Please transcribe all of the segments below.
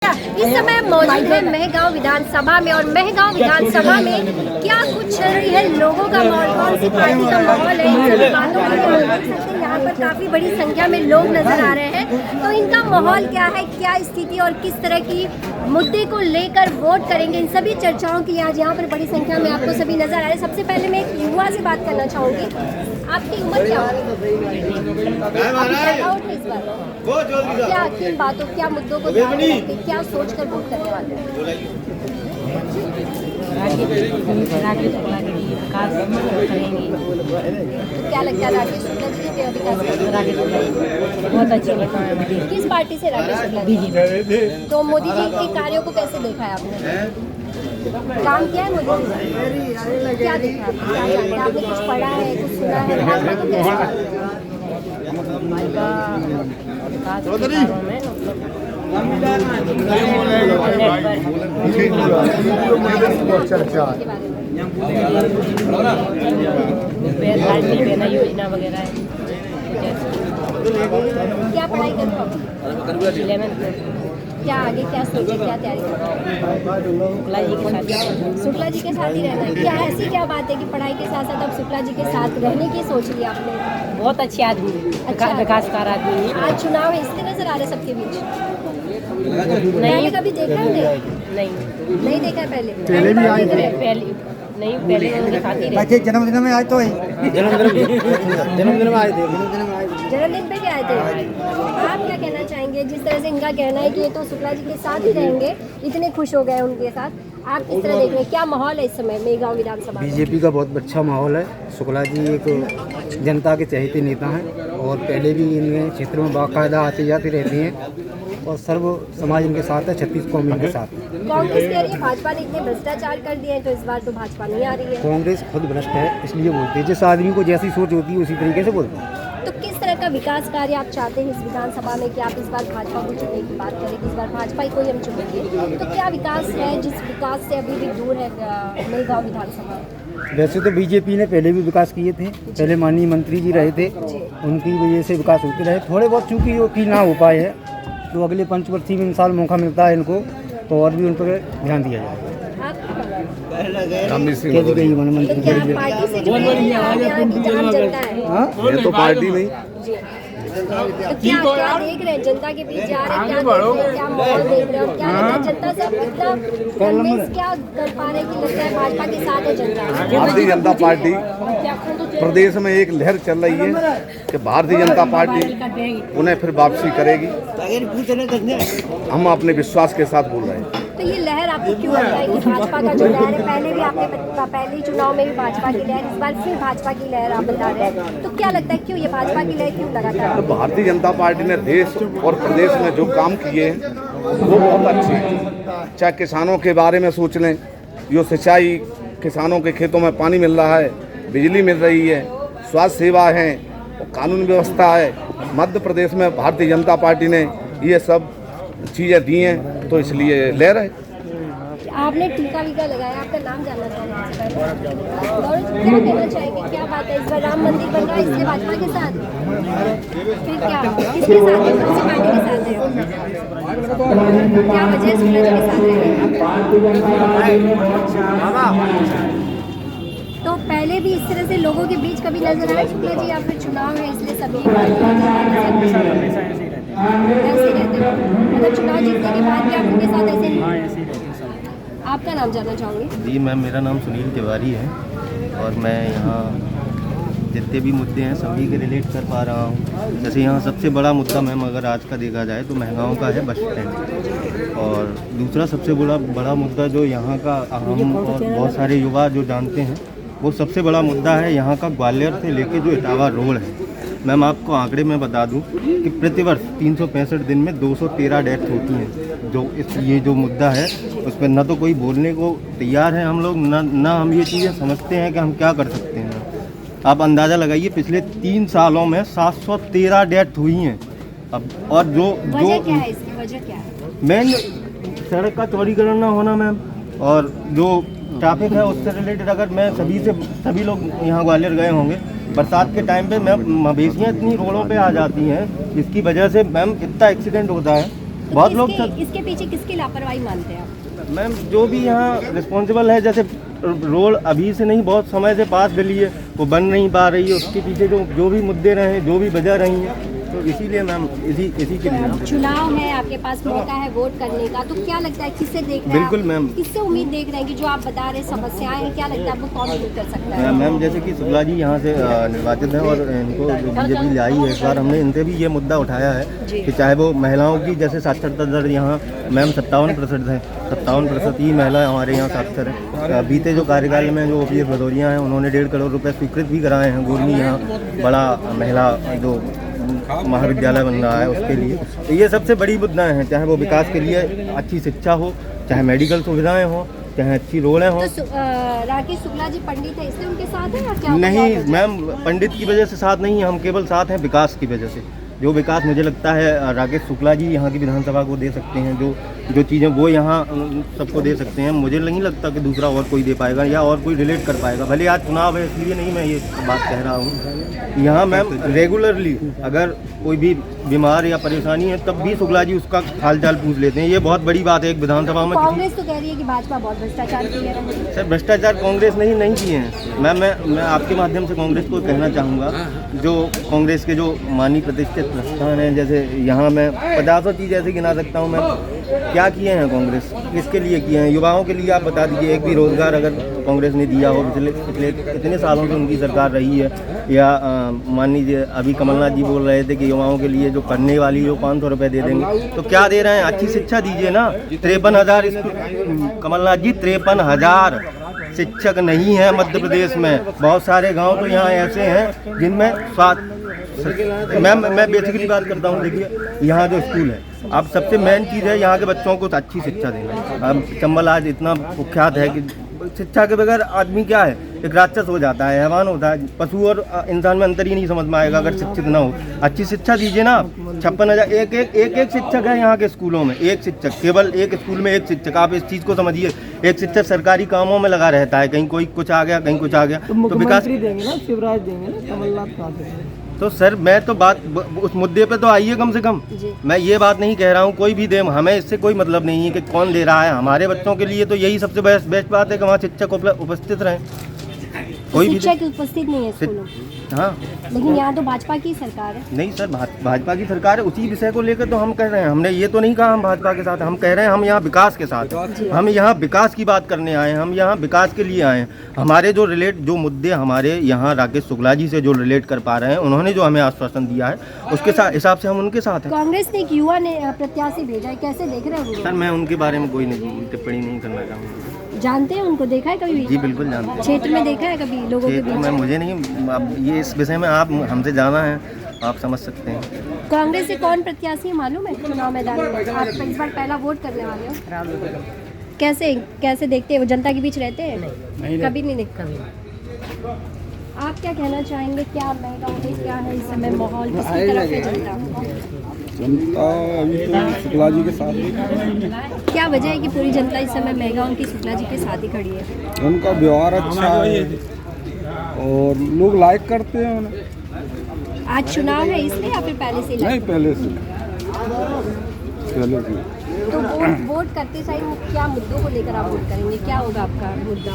इस समय मौजूद है मेहगांव विधानसभा में और मेहगांव विधानसभा में क्या कुछ चल रही है, लोगों का माहौल, कौन सी पार्टी का माहौल है, इन सभी बातों को हम देख सकते हैं। यहाँ पर काफी बड़ी संख्या में लोग नजर आ रहे हैं, तो इनका माहौल क्या है, क्या स्थिति और किस तरह की मुद्दे को लेकर वोट करेंगे, इन सभी चर्चाओं की आज यहाँ पर बड़ी संख्या में आपको सभी नजर आ रहे हैं। सबसे पहले मैं एक युवा से बात करना चाहूँगी, आपकी उम्र क्या है इस बार? क्या किन बातों, क्या मुद्दों को ध्यान में रखते, क्या सोच कर वोट करने वाले हैं? तो क्या लगता है राकेश शुक्ला जी के विकास बहुत अच्छे लगता है। किस पार्टी से राकेश शुक्ला जी? तो मोदी जी के कार्यों को कैसे देखा है आपने? काम किया है मोदी जी? क्या देखा है? क्या जानते हैं? आपने कुछ पढ़ा है, कुछ सुना है? भाजपा को कैसे मानते हैं? योजना वगैरह है। क्या पढ़ाई कर रहे हो? 11th। क्या आगे क्या सोचे, क्या तैयारी कर रहे हो? शुक्ला जी के साथ ही रहना है। क्या ऐसी क्या बात है कि पढ़ाई के साथ साथ अब शुक्ला जी के साथ रहने की सोच लिया आपने? बहुत अच्छे आदमी, अच्छा विकासकार आदमी है। आज चुनाव है इसलिए नजर आ रहे सबके बीच। नहीं पहले कभी देखा है? नहीं देखा है पहले। पहले भी आए थे। पहले उनके साथ ही रहते। जन्मदिन में आए तो जन्मदिन में आए थे। जन्मदिन पे भी आए थे। आप क्या कहना चाहेंगे, जिस तरह से इनका कहना है कि ये तो शुक्ला जी के साथ ही रहेंगे, इतने खुश हो गए उनके साथ, आप किस तरह देख रहे हैं? क्या माहौल है इस समय मेहगांव विधानसभा? बीजेपी का बहुत अच्छा माहौल है। शुक्ला जी एक जनता के चहेते नेता हैं और पहले भी इन क्षेत्रों में बाकायदा आते जाते रहते हैं और सर्व समाज इनके साथ है, 36 कौम इनके साथ है। कांग्रेस कह रही है भाजपा ने इतने भ्रष्टाचार कर दिए हैं तो इस बार तो भाजपा नहीं आ रही है। कांग्रेस खुद भ्रष्ट है, इसलिए बोलते हैं। जिस आदमी को जैसी सोच होती है उसी तरीके से बोलते हैं। तो किस तरह का विकास कार्य आप चाहते हैं इस विधानसभा में कि आप इस बार भाजपा को चुनने की बात करें, इस बार भाजपा ही को ही हम चुनेंगे, तो क्या विकास है जिस विकास से अभी भी दूर है मेहगांव विधानसभा? वैसे तो बीजेपी ने पहले भी विकास किए थे, पहले माननीय मंत्री जी रहे थे, उनकी वजह से विकास होते रहे। थोड़े बहुत चूँकि वो की ना हो पाए है, तो अगले पंचवर्षीय में साल मौका मिलता है इनको, तो और भी उन पर ध्यान दिया जाए। ये तो पार्टी नहीं। क्या देख रहे हैं जनता के बीच जा रहे हैं, क्या माहौल देख रहे हैं और क्या लगता है जनता से कितना कन्विंस क्या कर पा रहे हैं कि लगता है भाजपा के साथ है जनता? भारतीय जनता पार्टी प्रदेश में एक लहर चल रही है कि भारतीय जनता पार्टी उन्हें फिर वापसी करेगी। हम अपने विश्वास के साथ बोल रहे हैं। तो ये लहर आपको क्यों लगता है कि भाजपा का जो लहर है, पहले भी आपने पहले ही चुनाव में भी भाजपा की लहर, इस बार फिर भाजपा की लहर आप बता रहे हैं, तो क्या लगता है क्यों ये भाजपा की लहर क्यों लगातार? तो भारतीय जनता पार्टी ने देश और प्रदेश में जो काम किए हैं वो बहुत अच्छे हैं। चाहे किसानों के बारे में सोच लें, जो सिंचाई, किसानों के खेतों में पानी मिल रहा है, बिजली मिल रही है, स्वास्थ्य सेवा है, कानून व्यवस्था है। मध्य प्रदेश में भारतीय जनता पार्टी ने ये सब चीज़ें दी हैं, तो इसलिए ले रहे। आपने टीका वीका लगाया, आपका नाम जानना चाहूँगा और क्या कहना चाहेंगे, क्या बात है, इस बार राम मंदिर बन रहा है इसलिए भाजपा के साथ, फिर क्या किसके साथ है, कौन सी पार्टी के साथ है, क्या वजह है शुक्ला जी के साथ रहने? तो पहले भी इस तरह से लोगों के बीच कभी नजर आए शुक्ला जी, या फिर चुनाव है इसलिए सभी ऐसे रहते हो? मतलब चुनाव जीतने के बाद क्या उनके साथ ऐसे नहीं? आपका नाम जानना चाहूँगी? जी मैम, मेरा नाम सुनील तिवारी है और मैं यहाँ जितने भी मुद्दे हैं सभी के रिलेट कर पा रहा हूँ। जैसे यहाँ सबसे बड़ा मुद्दा मैम अगर आज का देखा जाए तो मेहगांव का है बस स्टैंड, और दूसरा सबसे बड़ा मुद्दा जो यहाँ का हम और बहुत सारे युवा जो जानते हैं, वो सबसे बड़ा मुद्दा है यहाँ का ग्वालियर से लेके जो इटावा रोड है। मैम आपको आंकड़े में बता दूं कि प्रतिवर्ष 365 दिन में 213 डेथ होती हैं। जो ये जो मुद्दा है उस पर न तो कोई बोलने को तैयार है हम लोग, ना हम ये चीज़ें समझते हैं कि हम क्या कर सकते हैं। आप अंदाज़ा लगाइए, पिछले 3 सालों में 713 डेथ हुई हैं। अब और जो क्या है इसकी वजह क्या है? मेन सड़क का चौड़ीकरण ना होना मैम, और जो ट्रैफिक है उससे रिलेटेड अगर मैं सभी लोग यहाँ ग्वालियर गए होंगे, बरसात के टाइम पे मैम मवेशियाँ इतनी रोडों पे आ जाती हैं, इसकी वजह से मैम इतना एक्सीडेंट होता है। बहुत लोग इसके पीछे किसकी लापरवाही मानते हैं आप? मैम जो भी यहाँ रिस्पॉन्सिबल है, जैसे रोड अभी से नहीं बहुत समय से पास गली है वो बन नहीं पा रही है, उसके पीछे जो भी मुद्दे रहे, जो भी वजह रही हैं, तो इसीलिए मैम इसी के लिए चुनाव है, आपके पास मौका है वोट करने का, तो क्या लगता है किससे देख रहे हैं? बिल्कुल मैम, किससे उम्मीद देख रहे हैं कि जो आप बता रहे समस्याएं हैं, क्या लगता है आपको कौन दूर कर सकता है? मैम जैसे कि शुक्ला जी यहाँ से निर्वाचित हैं और इनको जो बीजेपी लाई है इस बार, हमने इनसे भी ये मुद्दा उठाया है कि चाहे वो महिलाओं की जैसे साक्षरता दर यहाँ मैम 57% है, 57% ही महिला हमारे यहाँ साक्षर है। बीते जो कार्यकाल में जो OPS भदौरिया हैं उन्होंने 1.5 करोड़ रुपये स्वीकृत भी कराए हैं, गोरनी यहाँ बड़ा महिला जो महाविद्यालय बन रहा है उसके लिए। तो ये सबसे बड़ी मुद्दाएं हैं, चाहे वो विकास के लिए अच्छी शिक्षा हो, चाहे मेडिकल सुविधाएं हो, चाहे अच्छी रोडें हों। तो राकेश शुक्ला जी पंडित है इसलिए उनके साथ है या क्या? नहीं मैम, पंडित की वजह से साथ नहीं, हम केवल साथ हैं विकास की वजह से। जो विकास मुझे लगता है राकेश शुक्ला जी यहाँ की विधानसभा को दे सकते हैं, जो चीज़ें वो यहाँ सबको दे सकते हैं, मुझे नहीं लगता कि दूसरा और कोई दे पाएगा या और कोई रिलेट कर पाएगा। भले आज चुनाव है इसलिए नहीं मैं ये बात कह रहा हूँ। यहाँ मैम रेगुलरली अगर कोई भी बीमार या परेशानी है तब भी शुक्ला जी उसका हालचाल पूछ लेते हैं, ये बहुत बड़ी बात है एक विधानसभा में। कांग्रेस तो कह रही है कि भाजपा बहुत भ्रष्टाचार किए हैं। सर भ्रष्टाचार कांग्रेस नहीं किए हैं। मैं आपके माध्यम से कांग्रेस को कहना चाहूँगा, जो कांग्रेस के जो मानी प्रतिष्ठित प्रस्थान हैं, जैसे यहाँ मैं 50 चीज़ ऐसे गिना सकता हूँ मैं, क्या किए हैं कांग्रेस, किसके लिए किए हैं? युवाओं के लिए आप बता दीजिए, एक भी रोजगार अगर कांग्रेस ने दिया हो पिछले इतने सालों से उनकी सरकार रही है। या मान लीजिए अभी कमलनाथ जी बोल रहे थे कि युवाओं के लिए जो पढ़ने वाली जो 500 रुपये दे देंगे, तो क्या दे रहे हैं? अच्छी शिक्षा दीजिए ना। 53,000 कमलनाथ जी 53,000 शिक्षक नहीं है मध्य प्रदेश में। बहुत सारे गांव तो यहाँ ऐसे हैं जिनमें मैं बेसिकली बात करता हूँ। देखिए यहाँ जो स्कूल है, अब सबसे मेन चीज़ है यहाँ के बच्चों को अच्छी शिक्षा देना। अब चंबल आज इतना कुख्यात है कि शिक्षा के बगैर आदमी क्या है, एक राक्षस हो जाता है, हैवान होता है। पशु और इंसान में अंतर ही नहीं समझ में आएगा अगर शिक्षित ना हो। अच्छी शिक्षा दीजिए ना। 56,000 एक शिक्षक है यहाँ के स्कूलों में, एक शिक्षक, केवल एक स्कूल में एक शिक्षक। आप इस चीज़ को समझिए, एक शिक्षक सरकारी कामों में लगा रहता है, कहीं कोई कुछ आ गया, कहीं कुछ आ गया तो विकास देंगे ना, शिवराज देंगे ना, कमलनाथ कहाँ देंगे? तो सर मैं तो बात उस मुद्दे पे तो आइए कम से कम। मैं ये बात नहीं कह रहा हूँ कोई भी दे, हमें इससे कोई मतलब नहीं है कि कौन दे रहा है। हमारे बच्चों के लिए तो यही सबसे बेस्ट बात है कि वहाँ शिक्षक उपस्थित रहें। कोई भी शिक्षक उपस्थित नहीं है स्कूलों। हाँ, लेकिन यहाँ तो भाजपा की सरकार है। नहीं सर, भाजपा की सरकार है, उसी विषय को लेकर तो हम कह रहे हैं। हमने ये तो नहीं कहा हम भाजपा के साथ, हम कह रहे हैं हम यहाँ विकास के साथ, हम यहाँ विकास की बात करने आए हैं, हम यहाँ विकास के लिए आए हैं। हमारे जो मुद्दे हमारे यहाँ राकेश शुक्ला जी से जो रिलेट कर पा रहे हैं, उन्होंने जो हमें आश्वासन दिया है उसके हिसाब से हम उनके साथ हैं। कांग्रेस ने एक युवा ने प्रत्याशी भेजा है, कैसे देख रहे हैं? सर मैं उनके बारे में कोई टिप्पणी नहीं करना चाहूँगा। जानते हैं उनको, देखा है कभी? जी बिल्कुल जानते हैं। क्षेत्र में देखा है कभी लोगों के बीच? मुझे नहीं, अब ये इस विषय में आप हमसे जाना है, आप समझ सकते हैं। कांग्रेस से कौन प्रत्याशी है मालूम है चुनाव मैदान में? आप इस बार पहला वोट करने वाले हो, कैसे देखते हैं? वो जनता के बीच रहते हैं? कभी नहीं देखा। आप क्या कहना चाहेंगे, क्या महंगा क्या है इस समय माहौल, किसकी तरफ है जनता अभी तो शुक्ला जी के साथ ही। क्या वजह है कि पूरी जनता इस समय मेगा उनकी शुक्ला जी के साथ ही खड़ी है? उनका व्यवहार अच्छा है और लोग लाइक करते हैं उन्हें। आज चुनाव है इसलिए या फिर पहले से? नहीं, पहले से। तो वोट करते समय क्या मुद्दों को लेकर आप वोट करेंगे? क्या होगा आपका मुद्दा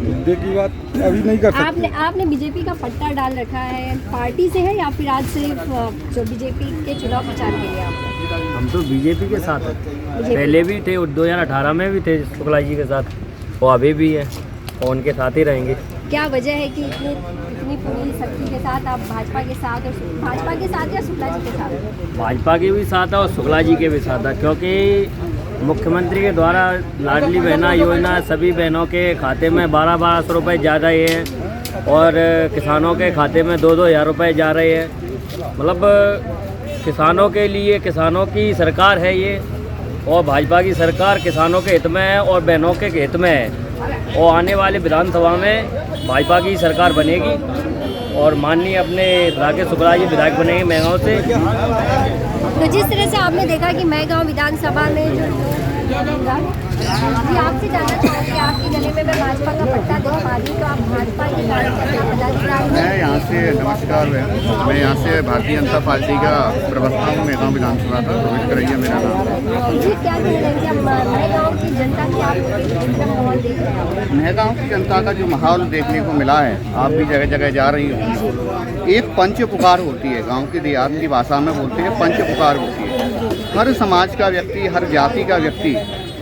मुद्दे की बात अभी नहीं कर सकते। आपने बीजेपी का पट्टा डाल रखा है, पार्टी से है या फिर आज सिर्फ जो बीजेपी के चुनाव प्रचार के लिए? आप? हम तो बीजेपी के साथ हैं, पहले भी थे और 2018 में भी थे शुक्ला जी के साथ, वो अभी भी है और उनके साथ ही रहेंगे। क्या वजह है कि इतनी पूरी शक्ति के साथ आप भाजपा के साथ या शुक्ला जी के साथ? भाजपा के भी साथ है और शुक्ला जी के भी साथ है, क्योंकि मुख्यमंत्री के द्वारा लाडली बहना योजना सभी बहनों के खाते में 1200 रुपये ज़्यादा ही है और किसानों के खाते में 2-2 हज़ार रुपये जा रहे हैं। मतलब किसानों के लिए, किसानों की सरकार है ये, और भाजपा की सरकार किसानों के हित में है और बहनों के हित में है। और आने वाले विधानसभा में भाजपा की सरकार बनेगी और माननीय अपने राकेश शुक्ला जी विधायक बनेंगे मेहगांव से। तो जिस तरह से आपने देखा कि मेहगांव विधानसभा में जो जी आपसे जानना चाहूँगी, आपके गले में मैं भाजपा का पट्टा देख पा रही हूँ, तो आप भाजपा के कार्यकर्ता पदाधिकारी मैं यहाँ से नमस्कार मैं यहाँ से भारतीय जनता पार्टी का प्रवक्ता हूँ। मेहगांव विधानसभा का रोहित करैया मेरा नाम है। जी क्या कहेंगे, मेहगांव की जनता की आप माहौल देख रहे हैं? मेहगांव की जनता का जो माहौल देखने को मिला है, आप भी जगह जगह जा रही हो, एक पंच पुकार होती है। गाँव की देहात की भाषा में बोलते हैं पंच पुकार होती है। हर समाज का व्यक्ति, हर जाति का व्यक्ति,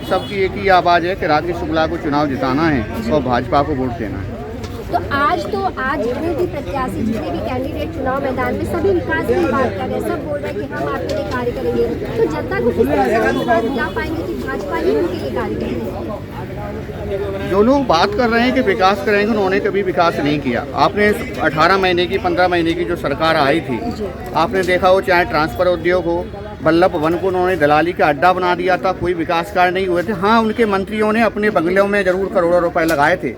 सबकी एक ही आवाज़ है कि राकेश शुक्ला को चुनाव जिताना है और भाजपा को वोट देना है। तो आज जितने भी प्रत्याशी, जितने भी कैंडिडेट चुनाव मैदान में सभी विकास की बात कर रहे हैं, सब बोल रहे हैं कि हम आपके लिए कार्य करेंगे, तो जनता को किस तरह से विश्वास दिला पाएंगे कि भाजपा ही उनके लिए कार्य करेगी? जो लोग बात कर रहे हैं कि विकास करेंगे, उन्होंने कभी विकास नहीं किया। आपने 18 महीने की 15 महीने की जो सरकार आई थी, आपने देखा हो, चाहे ट्रांसफर उद्योग हो, बल्लभ भवन को उन्होंने दलाली का अड्डा बना दिया था, कोई विकास कार्य नहीं हुए थे। हाँ, उनके मंत्रियों ने अपने बंगलों में जरूर करोड़ों रुपए लगाए थे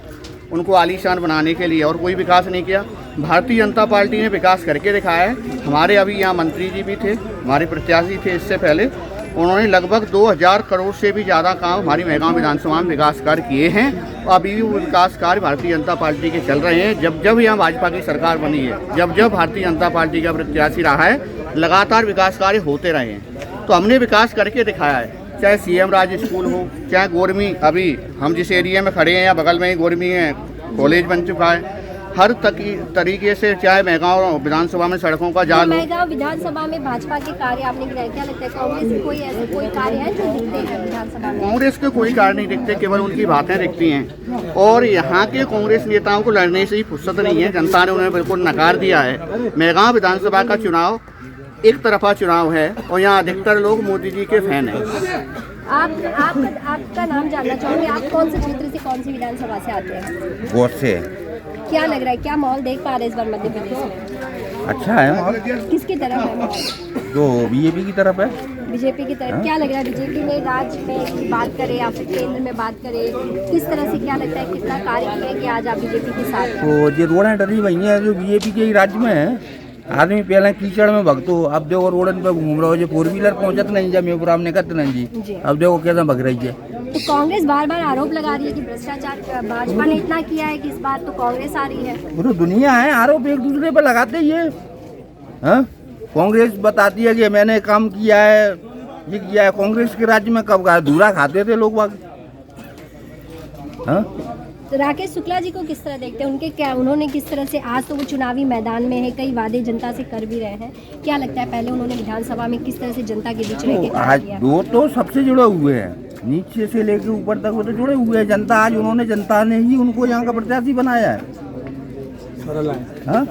उनको आलीशान बनाने के लिए, और कोई विकास नहीं किया। भारतीय जनता पार्टी ने विकास करके दिखाया है। हमारे अभी यहाँ मंत्री जी भी थे, हमारे प्रत्याशी थे इससे पहले, उन्होंने लगभग 2000 करोड़ से भी ज़्यादा काम हमारी मेहगांव विधानसभा में विकास कार्य किए हैं। और अभी भी वो विकास कार्य भारतीय जनता पार्टी के चल रहे हैं। जब जब यहाँ भाजपा की सरकार बनी है, जब जब भारतीय जनता पार्टी का प्रत्याशी रहा है, लगातार विकास कार्य होते रहे हैं। तो हमने विकास करके दिखाया है, चाहे सीएम राज स्कूल हो, चाहे गोरमी, अभी हम जिस एरिया में खड़े हैं या बगल में ही गोरमी है, कॉलेज बन चुका है। हर तरीके से, चाहे मेहगांव विधानसभा में सड़कों का जाल हो। मेहगांव विधानसभा में भाजपा के कार्य आपने गिनाए, क्या लगता है कांग्रेस के कोई ऐसे कोई कार्य है जो दिखते हैं विधानसभा में? कांग्रेस के कोई कार्य नहीं दिखते, केवल उनकी बातें दिखती हैं। और यहाँ के कांग्रेस नेताओं को लड़ने से ही फुर्सत नहीं है, जनता ने उन्हें बिल्कुल नकार दिया है। मेहगांव विधानसभा का चुनाव एक तरफा चुनाव है और यहाँ अधिकतर लोग मोदी जी के फैन हैं। आपका नाम जानना चाहूँगी, आप कौन से क्षेत्र से, कौन सी विधानसभा से आते हैं? गोट से। क्या लग रहा है, क्या माहौल देख पा रहे हैं इस बार मध्य प्रदेश में? अच्छा है माहौल। किसकी तरफ है माहौल? जो बीजेपी की तरफ है। बीजेपी की तरफ। क्या लग रहा है, बीजेपी में राज्य में बात करें या फिर केंद्र में बात करें, किस तरह से क्या लगता है, कितना कार्य किया कि आज आप बीजेपी के साथ हैं? तो ये रोडें डरी हुई हैं जो बीजेपी के ही राज्य में है। आदमी पहले कीचड़ में भगतो, अब देखो रोडन पे घूम रहा हो, जो 4 व्हीलर पहुंचत नहीं जब मेपुरा ने कहते नहीं जी, अब देखो कैसे भग रही है। तो कांग्रेस बार बार आरोप लगा रही है कि भ्रष्टाचार भाजपा ने इतना किया है कि इस बार तो कांग्रेस आ रही है। पूरी दुनिया है, आरोप एक दूसरे पे लगाते ही है। हाँ, कांग्रेस बताती है कि मैंने काम किया है, ये किया है। कांग्रेस के राज्य में कब धूरा खाते थे लोग बाग। हाँ, तो राकेश शुक्ला जी को किस तरह देखते हैं, उन्होंने किस तरह से, आज तो वो चुनावी मैदान में है, कई वादे जनता से कर भी रहे हैं, क्या लगता है पहले उन्होंने विधानसभा में किस तरह से जनता के बीच रह के कार्य आज किया? दो तो सबसे जुड़े हुए हैं, नीचे से लेके ऊपर तक वो तो जुड़े हुए हैं। जनता ने ही उनको यहाँ का प्रत्याशी बनाया है। सरल है। हाँ?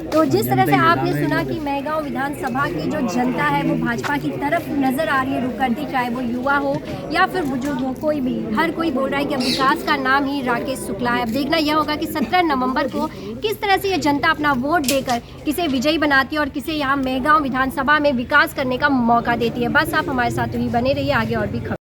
तो जिस तरह से आपने सुना कि मेहगांव विधानसभा की जो जनता है वो भाजपा की तरफ नजर आ रही है रुख करती, चाहे वो युवा हो या फिर बुजुर्ग हो, कोई भी, हर कोई बोल रहा है कि अब विकास का नाम ही राकेश शुक्ला है। अब देखना यह होगा कि 17 नवंबर को किस तरह से ये जनता अपना वोट देकर किसे विजयी बनाती है और किसे यहाँ मेहगांव विधानसभा में विकास करने का मौका देती है। बस आप हमारे साथ ही बने रहिए, आगे और भी खबर